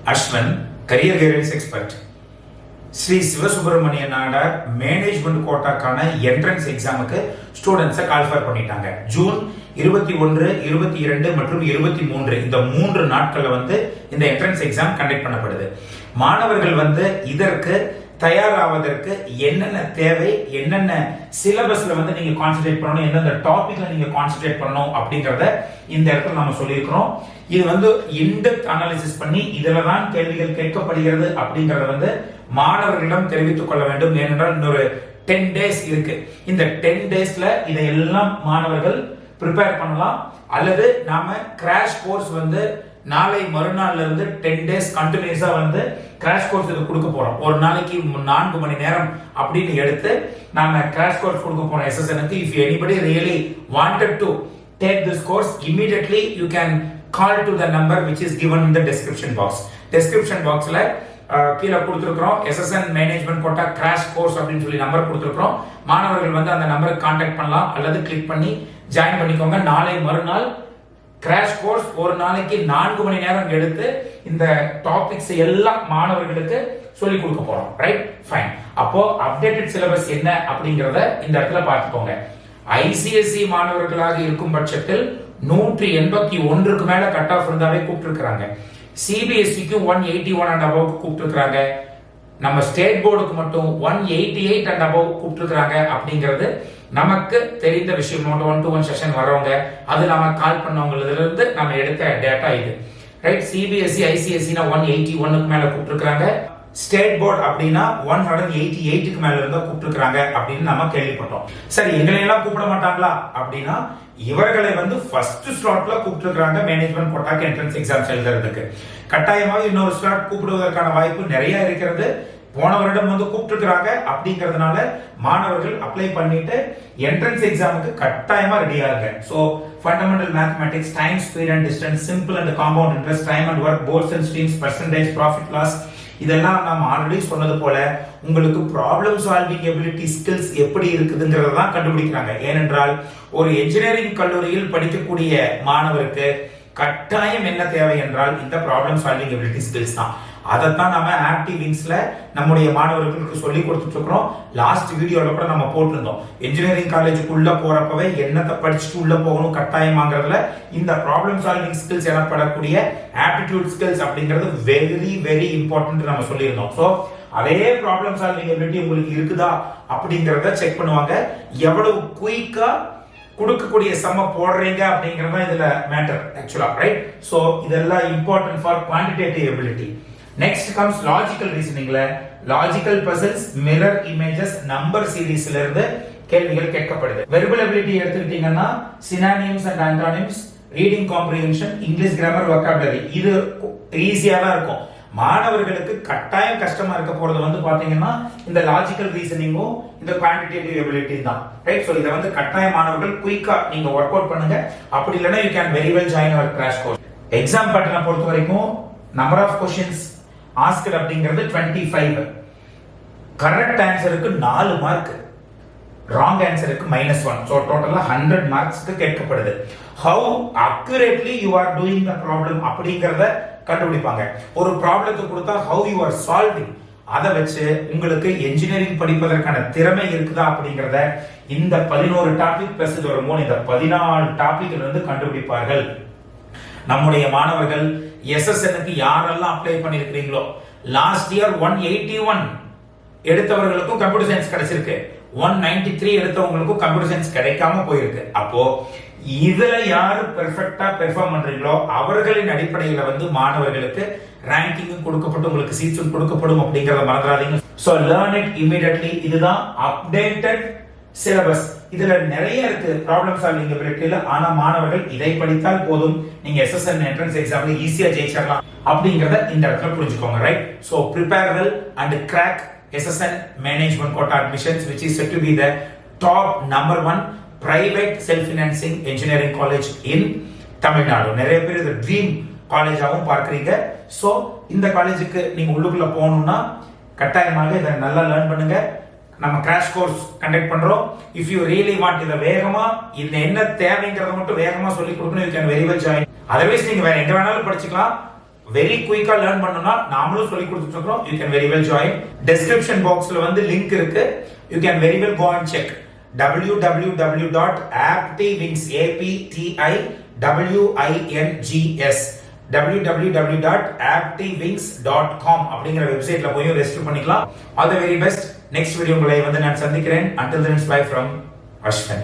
R.ASHWIN, career guidance expert. Sri Sivasubramanian Nadar management quota கான entrance examக்கு students call for பண்ணிட்டாங்க. June 21, 22 மற்றும் 23 இந்த 3 நாட்கள்ல வந்து இந்த entrance exam கண்டக்ட் பண்ணப்படுது. மாணவர்கள் வந்து இதற்கு தயாராவதற்கு என்னென்ன தேவை, என்னென்ன சிலபஸ்ல வந்து நீங்க கான்சென்ட்ரேட் பண்ணணும், எந்தெந்த டாபிக்ல நீங்க கான்சென்ட்ரேட் பண்ணணும் அப்படிங்கறத இந்த இடத்துல நம்ம சொல்லியிருக்கிறோம். இது வந்து இன்டெப்த் அனாலிசிஸ் பண்ணி இதுல தான் கேள்விகள் கேட்கப்படுகிறது அப்படிங்கறத வந்து மாணவர்களிடம் தெரிவித்துக் கொள்ள வேண்டும். ஏனென்றால் இன்னொரு 10 days இருக்கு. இந்த 10 daysல இதையெல்லாம் மாணவர்கள் ப்ரிப்பேர் பண்ணலாம். அல்லது நாம கிராஷ் கோர்ஸ் வந்து நாளை மறுநாள்ல இருந்து 10 days கண்டினியூஸா வந்து கிராஷ் கோர்ஸ் இது கொடுக்க போறோம். ஒரு நாளைக்கு 4 மணி நேரம் அப்படின்னு எடுத்து நாம கிராஷ் கோர்ஸ் கொடுக்க போறோம் SSN க்கு. If anybody really wanted to take this course, immediately you can call to the number which is given in the description box. Description boxல கீழ கொடுத்திருக்கிறோம் SSN management quota crash course அப்படின்னு சொல்லி number கொடுத்திருக்கிறோம். மாணவர்கள் வந்து அந்த நம்பருக்கு கான்டாக்ட் பண்ணலாம் அல்லது கிளிக் பண்ணி ஜாயின் பண்ணிக்கோங்க. நாளை மறுநாள் கிராஷ் கோர்ஸ் ஒரு நாளைக்கு 4 மணி நேரம் எடுத்து இந்த டாபிக்ஸ் எல்லாம் மாணவர்களுக்கு சொல்லி கொடுக்க போறோம். Right, fine. அப்போ அப்டேட்டட் சிலபஸ் என்ன அப்படிங்கறத இந்த இடத்துல பார்த்துக்கோங்க. ICSE மாணவர்களாக இருக்கும் பட்சத்தில் 181க்கு மேல கட் ஆஃப் இருந்தாவே கூப்பிட்டுருக்காங்க. CBSEக்கு 181 and above கூப்பிட்டுருக்காங்க. நம்ம ஸ்டேட் போர்டுக்கு மட்டும் 188 and above கூப்பிட்டுருக்காங்க. அப்படிங்கிறது நமக்கு தெரிந்த விஷயம். 1-to-1 செஷன் வரவங்க அது நாம கால் பண்ணவங்களதுல இருந்து நம்ம எடுத்த டேட்டா இது. ரைட், CBSE ICSE 181க்கு மேல கூப்பிட்டுருக்காங்க. ஸ்டேட் போர்டு அப்படின்னா 188க்கு மேல இருந்தா கூப்பிட்டுருக்காங்க அப்படின்னு நம்ம கேள்விப்பட்டோம். சரி, எங்களை எல்லாம் கூப்பிட மாட்டாங்களா அப்படின்னா இவர்களை வந்து ஃபர்ஸ்ட் ஸ்லாட்ல கூப்பிட்டுருக்காங்க மேனேஜ்மென்ட் கோட்டாக்கு என்ட்ரன்ஸ் எக்ஸாம்ஸ் எழுதுறதுக்கு. கட்டாயமாக இன்னொரு ஸ்லாட் கூப்பிடுவதற்கான வாய்ப்பு நிறைய இருக்கிறது. போன வருடம் வந்து கூப்பிட்டுருக்காங்க அப்படிங்கறதுனால மாணவர்கள் அப்ளை பண்ணிட்டு என்ட்ரன்ஸ் எக்ஸாமுக்கு கட்டாயமா ரெடி ஆகுங்க. So fundamental mathematics, time, speed and distance, simple and compound interest, time and work, boats and streams, percentage, profit loss, இதெல்லாம் நம்ம ஆல்ரெடி சொன்னது போல உங்களுக்கு ப்ராப்ளம் சால்விங் எபிலிட்டி ஸ்கில்ஸ் எப்படி இருக்குதுங்கிறத தான் கண்டுபிடிக்கிறாங்க. ஏனென்றால் ஒரு என்ஜினியரிங் கல்லூரியில் படிக்கக்கூடிய மாணவருக்கு கட்டாயம் என்ன தேவை என்றால் இந்த ப்ராப்ளம் சால்விங் எபிலிட்டி ஸ்கில்ஸ் தான். அதைத்தான் நம்ம ஆக்டிவ் விங்ஸ்ல நம்முடைய மாணவர்களுக்கு சொல்லி கொடுத்துட்டு இருக்கிறோம். லாஸ்ட் வீடியோல கூட நம்ம போட்டிருந்தோம். இன்ஜினியரிங் காலேஜுக்கு உள்ள போறப்பவே என்னத்தை படிச்சுட்டு உள்ள போகணும் கட்டாயமாங்கிறதுல இந்த ப்ராப்ளம் சால்விங் ஸ்கில்ஸ் எனப்படக்கூடிய ஆப்டிடியூட் ஸ்கில்ஸ் அப்படிங்கிறது வெரி வெரி இம்பார்ட்டன்ட் நம்ம சொல்லியிருந்தோம். சோ அதே ப்ராப்ளம் சால்விங் எபிலிட்டி உங்களுக்கு இருக்குதா அப்படிங்கறத செக் பண்ணுவாங்க. எவ்வளவு குயிக்கா கொடுக்கக்கூடிய சம்ம போடுறீங்க அப்படிங்கறத இதுல மேட்டர் ஆக்சுவலா. ரைட், சோ இதெல்லாம் important for quantitative ability. Next comes logical ரீசனிங்ல logical puzzles, mirror images, number சீரிஸ்ல இருந்து கேள்விகள் கேட்கப்படுது. வெர்பல் எபிலிட்டி எடுத்துக்கிட்டீங்கன்னா synonyms and antonyms, reading comprehension, English grammar, vocabulary, இது ஈஸியா தான் இருக்கும். மாணவர்களுக்கு கட்டாயம் கஷ்டமா இருக்க போறது வந்து பாத்தீங்கன்னா இந்த லாஜிக்கல் ரீசனிங்கும் இந்த குவான்டிடேட்டிவ் எபிலிட்டி தான். ரைட், சோ இத வந்து கட்டாய மாணவர்கள் குயிக்கா நீங்க ஒர்க் அவுட் பண்ணுங்க. அப்படி இல்லனா you can very well join our crash course. Exam பேட்டர்னை பொறுத்த வரைக்கும் நம்பர் ஆஃப் क्वेश्चंस ஆஸ்க்ட் அப்படிங்கிறது 25. கரெக்ட் ஆன்சருக்கு 4 மார்க், ராங் ஆன்சருக்கு -1. சோ டோட்டலா 100 மார்க்ஸ்க்கு கேட்கப்படுது. How accurately you are doing the problem அப்படிங்கறத கண்டுபிடிப்பாங்க. ஒரு ப்ராப்ளத்தை கொடுத்தா ஹவ் யூ ஆர் சால்விங், அதை வச்சு உங்களுக்கு இன்ஜினியரிங் படிப்பதற்கான திறமை இருக்குதா அப்படிங்கறத இந்த 11 டாபிக் பிளஸ் இது ஒரு 3 இந்த 14 டாபிக்ல இருந்து கண்டுபிடிப்பார்கள். நம்முடைய மாணவர்கள் SSN க்கு யாரெல்லாம் அப்ளை பண்ணிருக்கீங்களோ லாஸ்ட் இயர் 181 எடுத்தவர்களுக்கும் கம்ப்யூட்டர் சயின்ஸ் கிடைச்சிருக்கு, 193 எடுத்தவங்களுக்கும் கம்ப்யூட்டர் சயின்ஸ் கிடைக்காம போயிருக்கு. அப்போ இதுல யாரு பெர்ஃபெக்ட்டா பெர்ஃபார்ம் பண்றீங்களோ அவர்களின் அடிப்படையில வந்து மாணவர்களுக்கு ரேங்கிங் கொடுக்கப்பட்டு உங்களுக்கு சீட்ஸ் கொடுக்கப்படும் அப்படிங்கறத மறந்துடாதீங்க. So learn it immediately. இதுதான் அப்டேட்டட் சிலபஸ். இதுல நிறைய இருக்கு ப்ராப்ளம் சால்விங் எபிலிட்டில. ஆனா மாணவர்கள் இதை படித்தால் போதும், நீங்க SSN என்ட்ரன்ஸ் எக்ஸாம்ல ஈஸியா ஜெயிச்சிடலாம் அப்படிங்கறத இந்த இடத்துல புரிஞ்சுக்கோங்க. Right, so prepare well and crack SSN management quota admissions which is said to be the top number 1 private self financing engineering college in Tamil Nadu. நிறைய பேர் இது ட்ரீம் காலேஜாவும் பார்க்கறீங்க. சோ இந்த காலேஜுக்கு நீங்க உள்ளுக்குள்ள போகணும்னா கட்டாயமாக இதை நல்லா லேர்ன் பண்ணுங்க. நம்ம கிராஷ் கோர்ஸ் கண்டக்ட் பண்றோம். இஃப் யூ ரியலி வாண்ட் இத வேகமா இந்த என்ன தேவைங்கறத மட்டும் வேகமா சொல்லி கொடுக்கணும், you can very well join. Otherwise நீங்க வேற எங்க வேணாலும் படிச்சுக்கலாம். வெரி குயிக்கா லேர்ன் பண்ணனும்னா நாமளும் சொல்லி கொடுத்துட்டு இருக்கோம். You can very well join. Description boxல வந்து லிங்க் இருக்கு. You can very well go and check www.aptivings அப்படிங்கிற வெப்சைட்ல போய் ரெஜிஸ்டர் பண்ணிக்கலாம். All the very best. Next video உங்களை வந்து நான் சந்திக்கிறேன். Until then, bye from Ashwin.